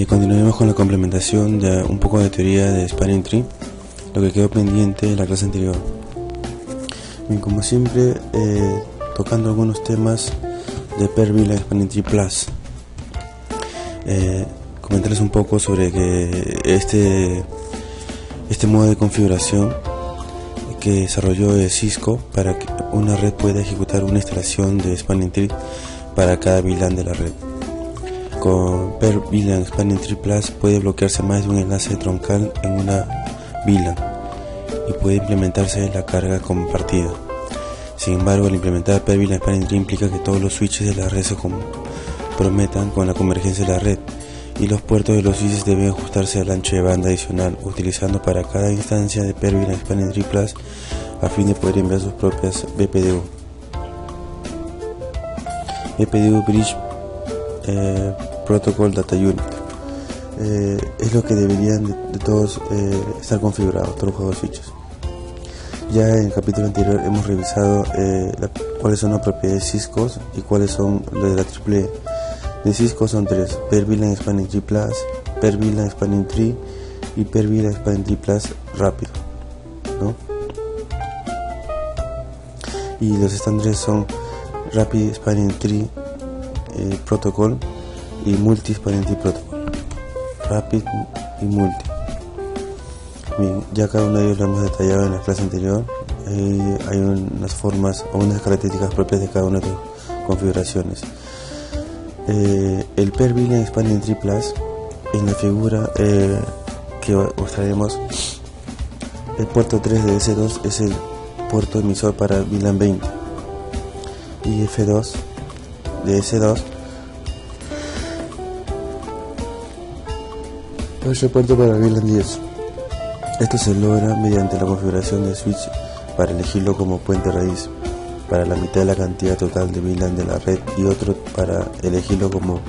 Continuaremos con la complementación de un poco de teoría de Spanning Tree, lo que quedó pendiente en la clase anterior. Bien, como siempre, tocando algunos temas de Per-Vilan Spanning Tree Plus. Comentarles un poco sobre que este modo de configuración que desarrolló Cisco para que una red pueda ejecutar una instalación de Spanning Tree para cada VLAN de la red. Con Per-Vilan Spanning Tree Plus puede bloquearse más de un enlace troncal en una VLAN y puede implementarse la carga compartida. Sin embargo, al implementar Per-Vilan Spanning Tree implica que todos los switches de la red se comprometan con la convergencia de la red, y los puertos de los switches deben ajustarse al ancho de banda adicional utilizando para cada instancia de Per-Vilan Spanning Tree Plus a fin de poder enviar sus propias BPDU. BPDU Bridge Protocol Data Unit es lo que deberían de todos estar configurados, todos los juegos switches. Ya en el capítulo anterior hemos revisado cuáles son las propiedades Cisco y cuáles son las de la AAA. De Cisco son tres: Per-Vilan Spanning Tree Plus, Per-Vilan Spanning Tree y Per-Vilan Spanning Tree Plus rápido, ¿no? Y los estándares son Rapid Spanning Tree Protocol y Multi Spanning Tree Protocol, Rapid y Multi. Bien, ya cada uno de ellos lo hemos detallado en la clase anterior. Hay unas formas o unas características propias de cada una de las configuraciones. El Per-Vilan Spanning Tree Plus, en la figura que mostraremos, el puerto 3 de S2 es el puerto emisor para VLAN 20 y F2 de S2 es el puerto para VLAN 10. Esto se logra mediante la configuración de switch para elegirlo como puente raíz para la mitad de la cantidad total de VLAN de la red y otro para elegirlo como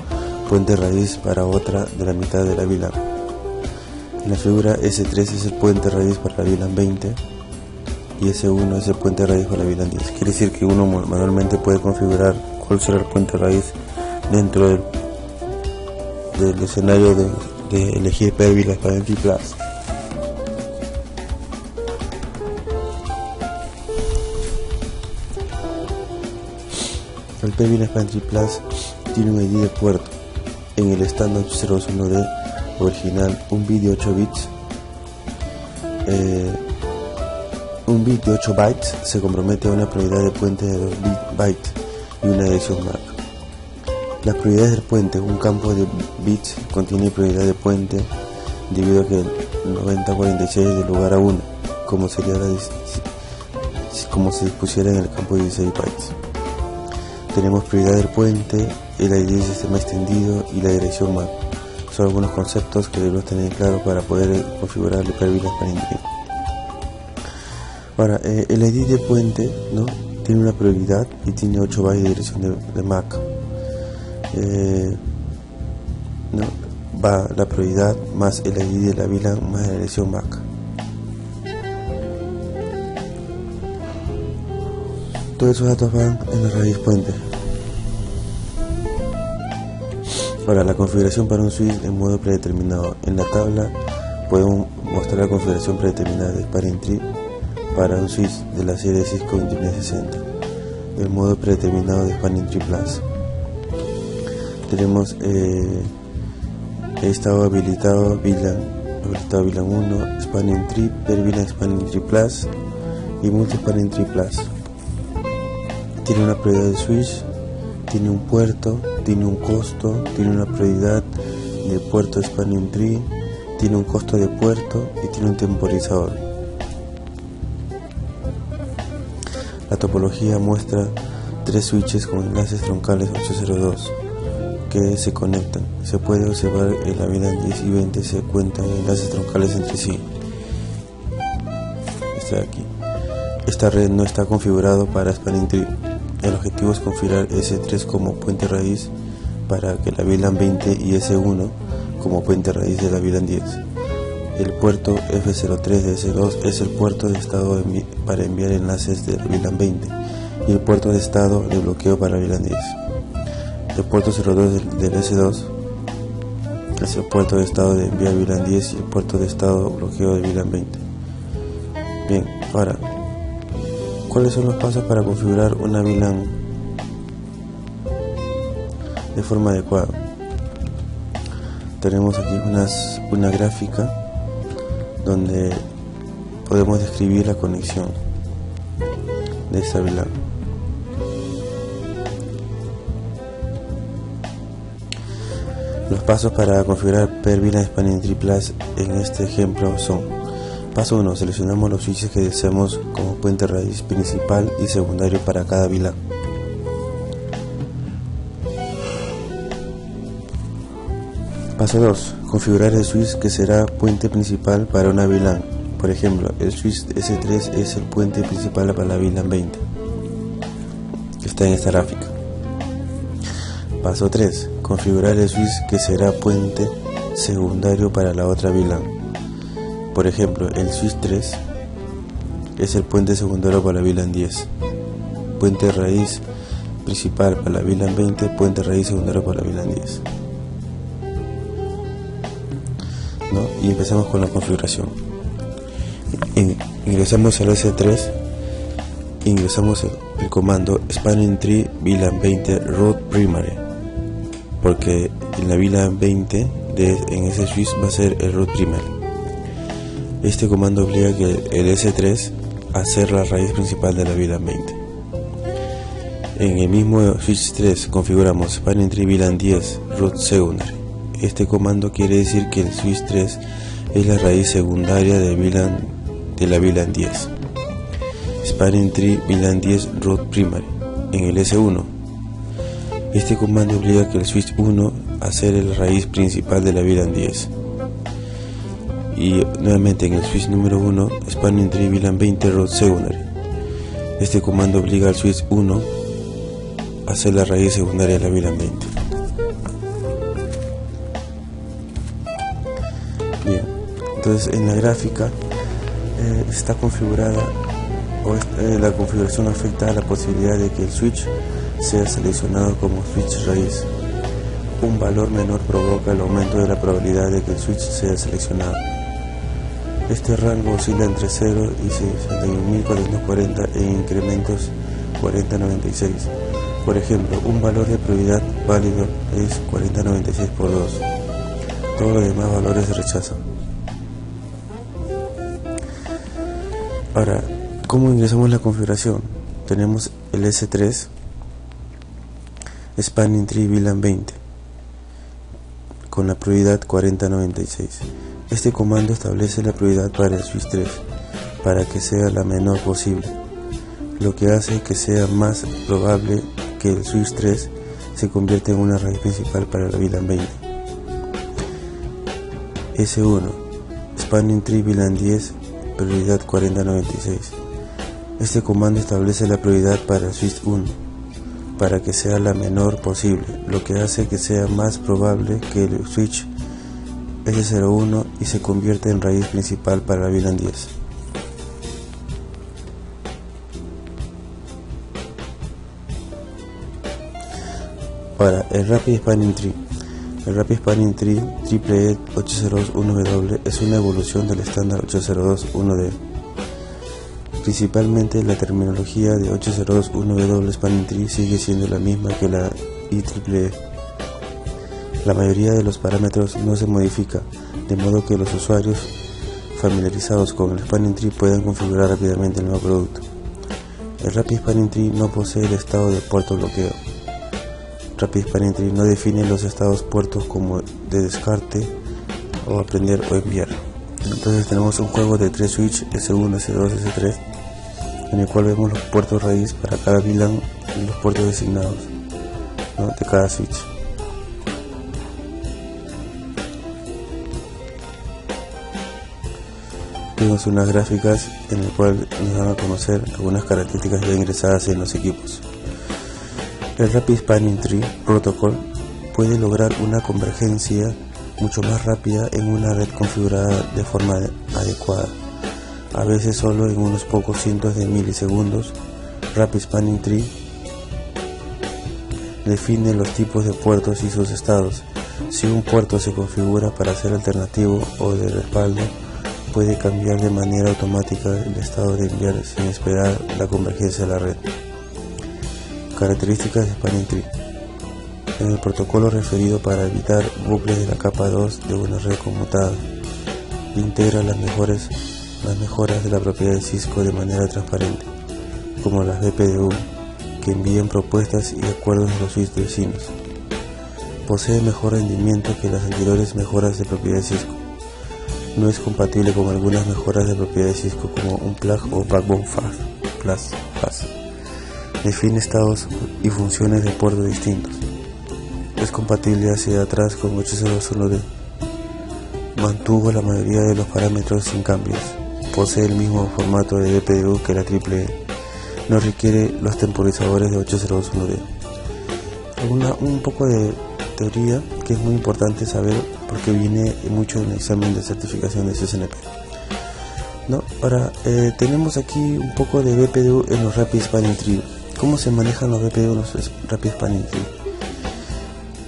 puente raíz para otra de la mitad de la VLAN. En la figura S3 es el puente raíz para la VLAN 20 y S1 es el puente raíz para la VLAN 10. Quiere decir que uno manualmente puede configurar cuál será el puente raíz dentro del escenario de elegir Per-Vilan Spanning Tree Plus. El Per-Vilan Spanning Tree Plus tiene un ID de puerto. En el estándar 801D original, un bit de 8 bits, un bit de 8 bytes se compromete a una prioridad de puente de 2 bytes y una dirección MAC. Las prioridades del puente: un campo de bits contiene prioridad de puente debido a que el 9046 es de lugar a 1, como se dispusiera en el campo de 16 bytes. Tenemos prioridad del puente, el ID del sistema extendido y la dirección MAC. Son algunos conceptos que debemos tener claro para poder configurar el Per-Vilan Spanning Tree. Ahora, el ID de puente, ¿no?, tiene una prioridad y tiene 8 bytes de dirección de MAC. ¿No? Va la prioridad más el ID de la VLAN más la dirección MAC. Todos esos datos van en la raíz puente. Ahora, la configuración para un switch en modo predeterminado. En la tabla podemos mostrar la configuración predeterminada de Spanning Tree para un switch de la serie Cisco 2960. El modo predeterminado de Spanning Tree Plus. Tenemos estado habilitado VLAN 1, Spanning Tree, Per-Vilan Spanning Tree Plus y Multi Spanning Tree Plus. Tiene una prioridad de switch, tiene un puerto, tiene un costo, tiene una prioridad de puerto Spanning Tree, tiene un costo de puerto y tiene un temporizador. La topología muestra 3 switches con enlaces troncales 802 que se conectan. Se puede observar en la VLAN 10 y 20 se cuentan enlaces troncales entre sí. Está aquí. Esta red no está configurado para Spanning Tree. El objetivo es configurar S3 como puente raíz para que la VLAN 20 y S1 como puente raíz de la VLAN 10. El puerto F03 de S2 es el puerto de estado para enviar enlaces de la VLAN 20 y el puerto de estado de bloqueo para la VLAN 10. El puerto 02 del S2 es el puerto de estado de enviar VLAN 10 y el puerto de estado bloqueo de VLAN 20. Bien, ahora, ¿cuáles son los pasos para configurar una VLAN de forma adecuada? Tenemos aquí una gráfica donde podemos describir la conexión de esta VLAN. Los pasos para configurar Per VLAN Spanning Tree Plus en este ejemplo son: paso 1, seleccionamos los switches que deseamos como puente raíz principal y secundario para cada VLAN. Paso 2, configurar el switch que será puente principal para una VLAN. Por ejemplo, el switch S3 es el puente principal para la VLAN 20, que está en esta gráfica. Paso 3, configurar el switch que será puente secundario para la otra VLAN. Por ejemplo, el switch 3 es el puente secundario para la VLAN 10, puente raíz principal para la VLAN 20, puente raíz secundario para la VLAN 10. Y empezamos con la configuración. Ingresamos al S3, ingresamos el comando Spanning Tree VLAN 20 root primary, porque en la VLAN 20 en ese switch va a ser el root primary. Este comando obliga que el S3 a ser la raíz principal de la VLAN 20. En el mismo switch 3 configuramos Spanning Tree VLAN 10 root secondary. Este comando quiere decir que el switch 3 es la raíz secundaria de la VLAN 10. Spanning Tree VLAN 10 root primary. En el S1, este comando obliga que el switch 1 a ser la raíz principal de la VLAN 10. Y nuevamente en el switch número 1, Spanning Tree VLAN 20 root secondary. Este comando obliga al switch 1 a ser la raíz secundaria de la VLAN 20. Bien, entonces en la gráfica está configurada, la configuración afecta a la posibilidad de que el switch sea seleccionado como switch raíz. Un valor menor provoca el aumento de la probabilidad de que el switch sea seleccionado. Este rango oscila entre 0 y 61.440 en incrementos 4096. Por ejemplo, un valor de probabilidad válido es 4096 por 2. Todos los demás valores se rechazan. Ahora, ¿cómo ingresamos la configuración? Tenemos el S3 Spanning Tree VLAN 20 con la prioridad 4096. Este comando establece la prioridad para el switch 3 para que sea la menor posible, lo que hace que sea más probable que el switch 3 se convierta en una raíz principal para la VLAN 20. S1 Spanning Tree VLAN 10 prioridad 4096. Este comando establece la prioridad para el switch 1 para que sea la menor posible, lo que hace que sea más probable que el switch S01 y se convierta en raíz principal para la VLAN 10. Ahora, el Rapid Spanning Tree. El Rapid Spanning Tree EEE 802.1W es una evolución del estándar 802.1D. Principalmente la terminología de 802.1W Spanning Tree sigue siendo la misma que la IEEE. La mayoría de los parámetros no se modifica, de modo que los usuarios familiarizados con el Spanning Tree puedan configurar rápidamente el nuevo producto. El Rapid Spanning Tree no posee el estado de puerto bloqueo. Rapid Spanning Tree no define los estados puertos como de descarte o aprender o enviar. Entonces tenemos un juego de 3 switches S1, S2, S3 en el cual vemos los puertos raíz para cada VLAN y los puertos designados, ¿no?, de cada switch. Vemos unas gráficas en el cual nos dan a conocer algunas características ya ingresadas en los equipos. El Rapid Spanning Tree Protocol puede lograr una convergencia mucho más rápida en una red configurada de forma adecuada, a veces solo en unos pocos cientos de milisegundos. Rapid Spanning Tree define los tipos de puertos y sus estados, Si un puerto se configura para ser alternativo o de respaldo, puede cambiar de manera automática el estado de enviar sin esperar la convergencia de la red. Características de Spanning Tree. En el protocolo referido para evitar bucles de la capa 2 de una red conmutada, integra las mejoras de la propiedad de Cisco de manera transparente, como las BPDU, que envían propuestas y acuerdos de los switches vecinos. Posee mejor rendimiento que las anteriores mejoras de propiedad de Cisco. No es compatible con algunas mejoras de propiedad de Cisco como un plug o backbone fast. Define estados y funciones de puertos distintos. Es compatible hacia atrás con 802.1d. Mantuvo la mayoría de los parámetros sin cambios. Posee el mismo formato de BPDU que la AAA. No requiere los temporizadores de 802.1d. Un poco de teoría que es muy importante saber porque viene mucho en el examen de certificación de CCNP. Ahora tenemos aquí un poco de BPDU en los Rapid Spanning Tree. ¿Cómo se manejan los BPDU en los Rapid Spanning Tree?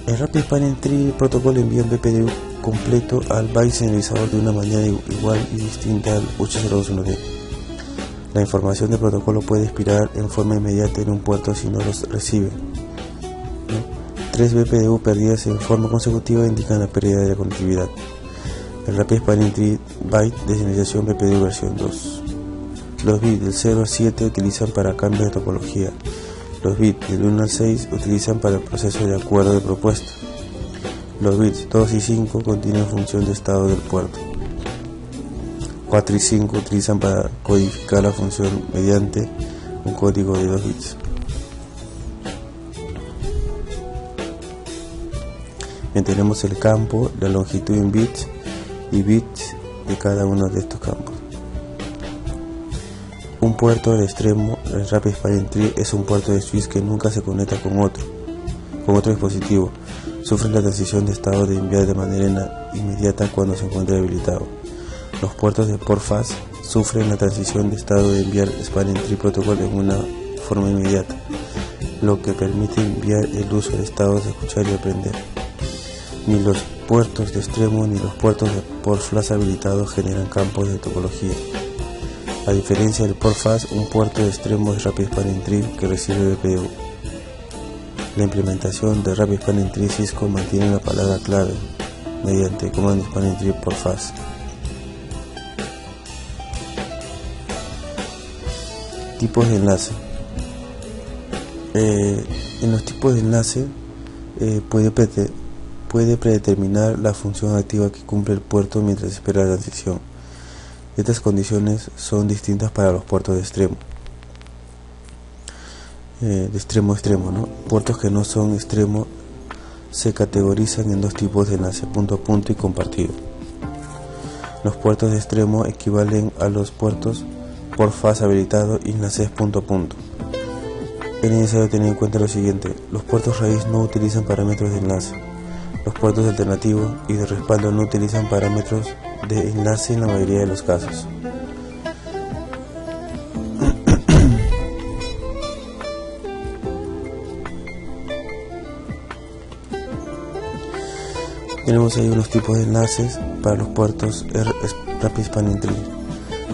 El Rapid Spanning Tree protocolo envía un BPDU completo al byte señalizador de una manera igual y distinta al 802.1d. La información del protocolo puede expirar en forma inmediata en un puerto si no los recibe. 3 BPDU perdidas en forma consecutiva indican la pérdida de la conectividad. El Rapid Spanning Tree byte de señalización BPDU versión 2. Los bits del 0 al 7 utilizan para cambios de topología. Los bits del 1 al 6 utilizan para el proceso de acuerdo de propuesta. Los bits 2 y 5 contienen función de estado del puerto. 4 y 5 utilizan para codificar la función mediante un código de 2 bits. Tenemos el campo, la longitud en bits y bits de cada uno de estos campos. Un puerto al extremo del Rapid Spanning Tree es un puerto de switch que nunca se conecta con otro dispositivo. Sufre la transición de estado de enviar de manera inmediata cuando se encuentra habilitado. Los puertos de port fast sufren la transición de estado de enviar Spanning Tree Protocol en una forma inmediata, lo que permite enviar el uso de estados de escuchar y aprender. Ni los puertos de extremo ni los puertos de port flash habilitados generan campos de topología. A diferencia del port fast, un puerto de extremo es Rapid Spanning Tree que recibe BPDU. La implementación de Rapid Spanning Tree Cisco mantiene la palabra clave mediante Command Spanning Tree port fast. Tipos de enlace. En los tipos de enlace puede predeterminar la función activa que cumple el puerto mientras espera la transición. Estas condiciones son distintas para los puertos de extremo. De extremo a extremo, Puertos que no son extremo se categorizan en dos tipos de enlace, punto a punto y compartido. Los puertos de extremo equivalen a los puertos por fase habilitado y enlaces punto a punto. Es necesario tener en cuenta lo siguiente: los puertos raíz no utilizan parámetros de enlace. Los puertos alternativos y de respaldo no utilizan parámetros de enlace en la mayoría de los casos. Tenemos ahí unos tipos de enlaces para los puertos Rapid Spanning Tree.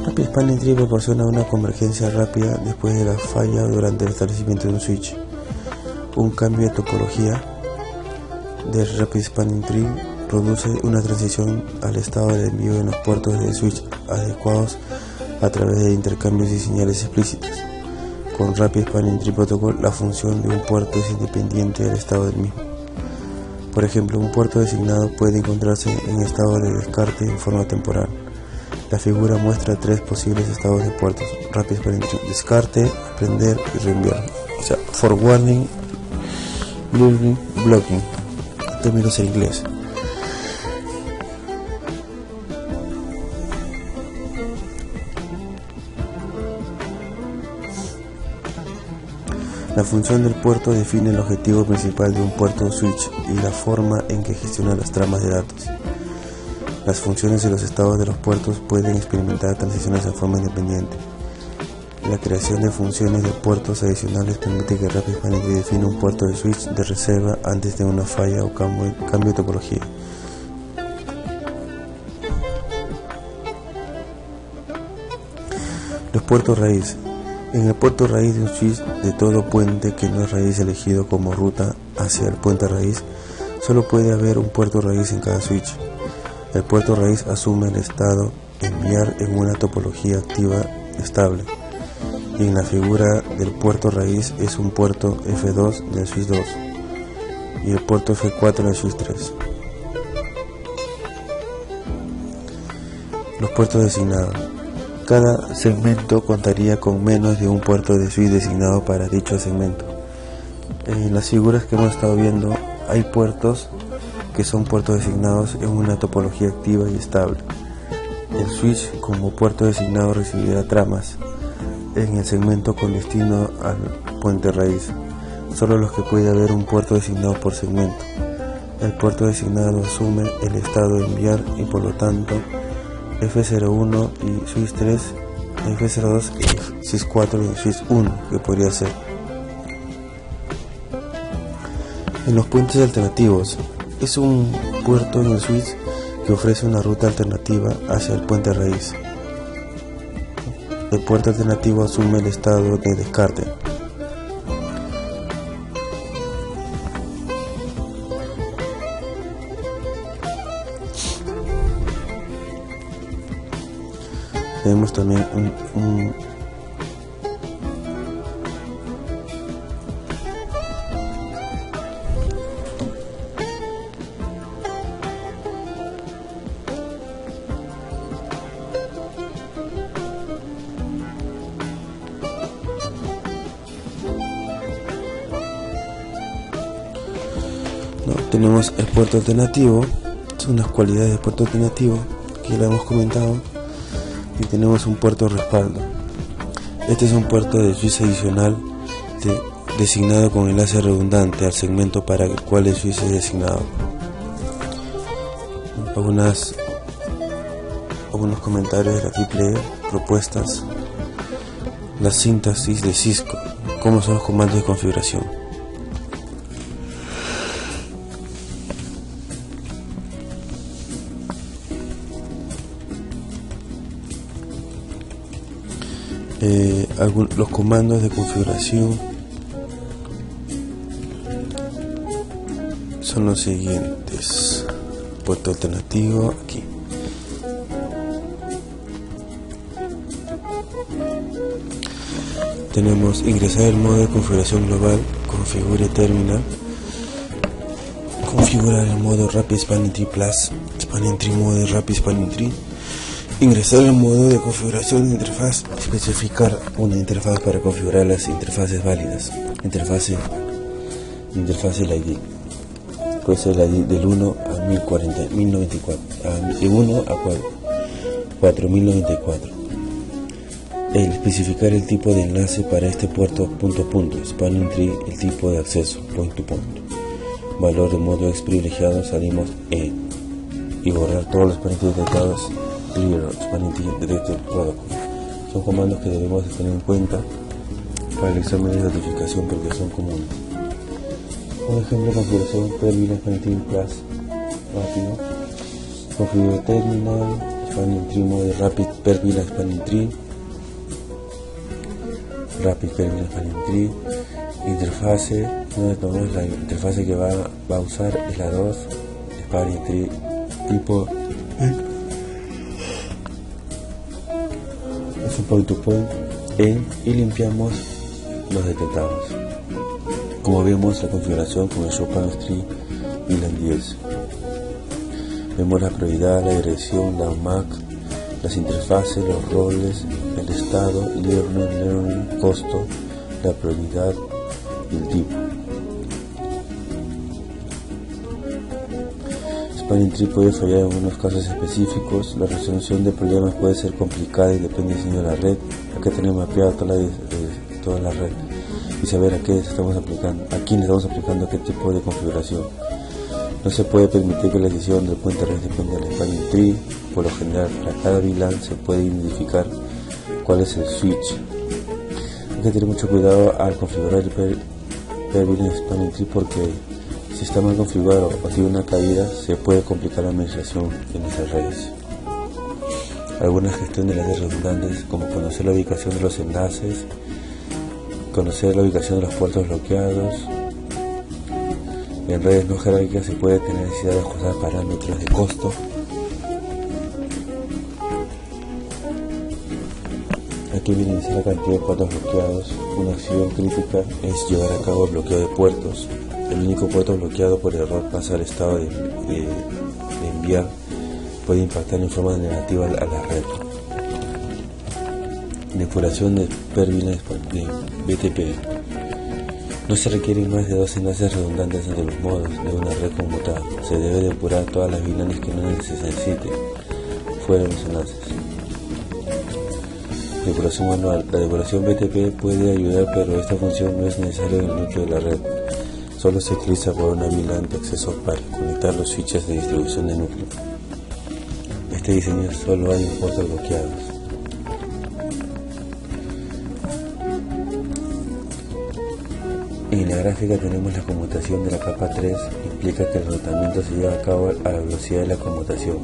Rapid Spanning Tree proporciona una convergencia rápida después de la falla o durante el establecimiento de un switch. Un cambio de topología del Rapid Spanning Tree produce una transición al estado de envío en los puertos de switch adecuados a través de intercambios y señales explícitas. Con Rapid Spanning Tree Protocol, la función de un puerto es independiente del estado del mismo. Por ejemplo, un puerto designado puede encontrarse en estado de descarte en forma temporal. La figura muestra 3 posibles estados de puertos Rapid Spanning Tree: descarte, aprender y reenviar. O sea, forwarding, learning, blocking, términos en inglés. La función del puerto define el objetivo principal de un puerto switch y la forma en que gestiona las tramas de datos. Las funciones y los estados de los puertos pueden experimentar transiciones de forma independiente. La creación de funciones de puertos adicionales permite que Rapid Spanning Tree defina un puerto de switch de reserva antes de una falla o cambio de topología. Los puertos raíz. En el puerto raíz de un switch de todo puente que no es raíz elegido como ruta hacia el puente raíz, solo puede haber un puerto raíz en cada switch. El puerto raíz asume el estado enviar en una topología activa estable, y en la figura del puerto raíz es un puerto F2 del switch 2 y el puerto F4 del switch 3. Los puertos designados. Cada segmento contaría con menos de un puerto de switch designado para dicho segmento. En las figuras que hemos estado viendo hay puertos que son puertos designados en una topología activa y estable. El switch como puerto designado recibirá tramas en el segmento con destino al puente raíz, solo los que puede haber un puerto designado por segmento. El puerto designado asume el estado de enviar y por lo tanto F01 y switch 3, F02 y switch 4 y switch 1 que podría ser. En los puentes alternativos, es un puerto en el switch que ofrece una ruta alternativa hacia el puente raíz. El puerto alternativo asume el estado de descarte. Tenemos también tenemos el puerto alternativo. Son las cualidades del puerto alternativo que ya hemos comentado. Y tenemos un puerto respaldo. Este es un puerto de switch adicional designado con enlace redundante al segmento para el cual el switch es designado. Algunos comentarios de la triple propuestas. La sintaxis de Cisco. ¿Cómo son los comandos de configuración? Los comandos de configuración son los siguientes. Puerto alternativo aquí. Tenemos ingresar el modo de configuración global, configure terminal, configurar el modo Rapid Spanning Tree Plus, Spanning Tree Mode Rapid Spanning Tree. Ingresar el modo de configuración de interfaz, especificar una interfaz para configurar las interfaces válidas. Interfase el ID. Puede ser el ID del 1 a 1094, de 1 a 4094. El especificar el tipo de enlace para este puerto punto, Spanning Tree, el tipo de acceso, point to point. Valor de modo ex privilegiado, salimos E. Y borrar todos los parámetros detectados. Spanning Tree Detector Protocol. Son comandos que debemos tener en cuenta para el examen de notificación porque son comunes. Un ejemplo de configuración Terminal Spanning Tree Plus rápido. Configure Terminal, Spanning Tree Mode Rapid Terminal Spanning Tree, Rapid Terminal Spanning Tree. Interfase, la interfase que va a usar es la 2, Spanning Tree tipo es un point to point y limpiamos los detectados. Como vemos la configuración con el Chopin Tree y la 10. Vemos la prioridad, la dirección, la MAC, las interfaces, los roles, el estado, learning, costo, la prioridad y el tipo. Spanning Tree puede fallar en algunos casos específicos. La resolución de problemas puede ser complicada y depende del diseño de la red. Hay que tener mapeada toda la red y saber a quién estamos aplicando qué tipo de configuración. No se puede permitir que la decisión del puente red dependa del Spanning Tree. Por lo general, para cada VLAN se puede identificar cuál es el switch que tener mucho cuidado al configurar el VLAN Spanning Tree, porque si está mal configurado o tiene una caída, se puede complicar la administración de nuestras redes. Alguna gestión de las redes redundantes, como conocer la ubicación de los enlaces, conocer la ubicación de los puertos bloqueados. En redes no jerárquicas se puede tener necesidad de ajustar parámetros de costo. Aquí viene a iniciar la cantidad de puertos bloqueados. Una acción crítica es llevar a cabo el bloqueo de puertos. El único puerto bloqueado por error pasa al estado de enviar, puede impactar en forma negativa a la red. Depuración de VLAN de BTP. No se requieren más de 2 enlaces redundantes entre los modos de una red conmutada. Se debe depurar todas las VLANs que no se necesiten fuera de los enlaces. Depuración manual. La depuración BTP puede ayudar, pero esta función no es necesaria en el núcleo de la red. Solo se utiliza por una VLAN de acceso para conectar los switches de distribución de núcleo. Este diseño solo hay en puertos bloqueados. En la gráfica tenemos la conmutación de la capa 3, implica que el enrutamiento se lleva a cabo a la velocidad de la conmutación.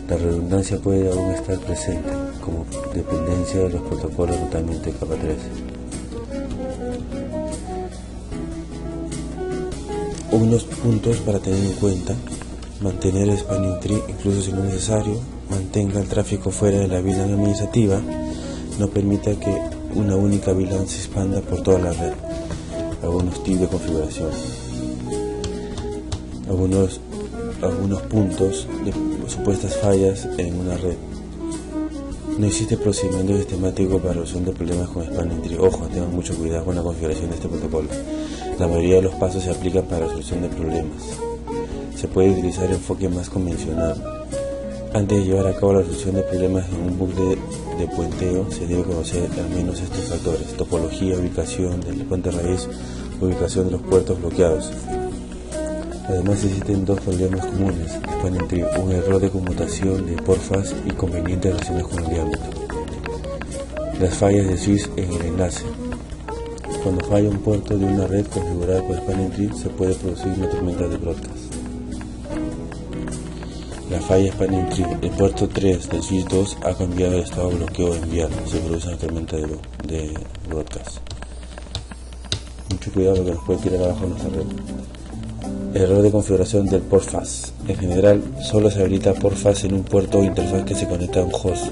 La redundancia puede aún estar presente, como dependencia de los protocolos de enrutamiento de capa 3. Unos puntos para tener en cuenta: mantener el Spanning Tree incluso si no es necesario, mantenga el tráfico fuera de la VLAN administrativa, no permita que una única VLAN se expanda por toda la red. Algunos tips de configuración, algunos puntos de supuestas fallas en una red. No existe procedimiento sistemático para resolución de problemas con Spanning Tree. Ojo, tengan mucho cuidado con la configuración de este protocolo. La mayoría de los pasos se aplican para la resolución de problemas. Se puede utilizar enfoque más convencional. Antes de llevar a cabo la resolución de problemas en un bucle de puenteo, se debe conocer al menos estos factores: topología, ubicación del puente raíz, ubicación de los puertos bloqueados. Además existen dos problemas comunes: Spanning Tree, un error de conmutación de porfas y convenientes relaciones con el diámetro. Las fallas de switch en el enlace. Cuando falla un puerto de una red configurada por Spanning Tree, se puede producir una tormenta de broadcast. La falla Spanning Tree. El puerto 3 del switch 2 ha cambiado de estado de bloqueo a enviar. Se produce una tormenta de broadcast. Mucho cuidado porque nos puede tirar abajo nuestra red. Error de configuración del port fast. En general, solo se habilita port fast en un puerto o interfaz que se conecta a un host.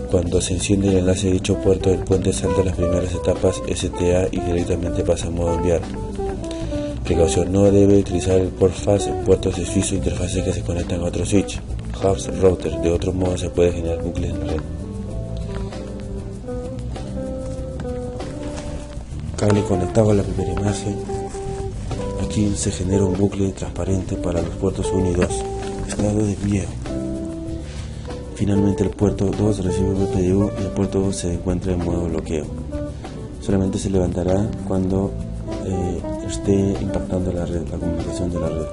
Cuando se enciende el enlace de dicho puerto, el puente salta las primeras etapas STA y directamente pasa a modo enviar. Precaución: no debe utilizar el port fast en puertos de switch o interfaces que se conectan a otro switch, hubs, router. De otro modo se puede generar bucles en la red. Cable conectado a la primera imagen. Aquí se genera un bucle transparente para los puertos 1 y 2. Estado de envío. Finalmente el puerto 2 recibe un PDU y el puerto 2 se encuentra en modo bloqueo. Solamente se levantará cuando esté impactando la red, la comunicación de la red.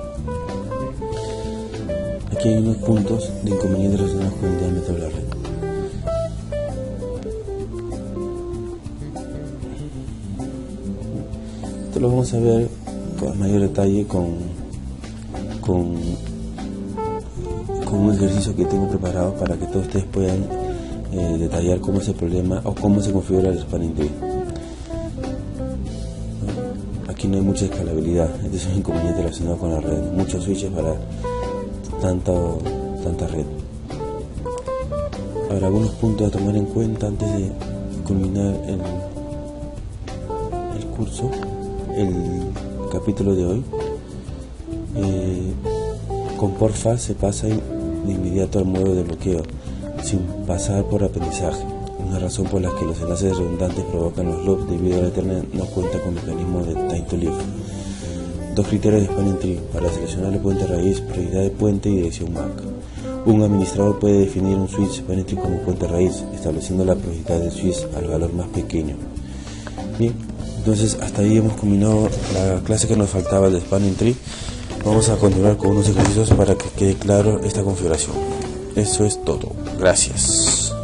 Aquí hay unos puntos de inconvenientes relacionados con el diámetro de la red. Esto lo vamos a ver con mayor detalle con un ejercicio que tengo preparado para que todos ustedes puedan detallar cómo es el problema o cómo se configura el Spanning Tree. Aquí no hay mucha escalabilidad, este es un inconveniente relacionado con la red, muchos switches para tanta red. Ahora, algunos puntos a tomar en cuenta antes de culminar el curso, el capítulo de hoy. Con port fast se pasa de inmediato al modo de bloqueo, sin pasar por aprendizaje, una razón por la que los enlaces redundantes provocan los loops debido a la Ethernet no cuenta con mecanismo de time to live. Dos criterios de Spanning Tree: para seleccionar el puente raíz, prioridad de puente y dirección MAC. Un administrador puede definir un switch Spanning Tree como puente raíz, estableciendo la prioridad del switch al valor más pequeño. Bien, entonces hasta ahí hemos culminado la clase que nos faltaba de Spanning Tree. Vamos a continuar con unos ejercicios para que quede claro esta configuración. Eso es todo. Gracias.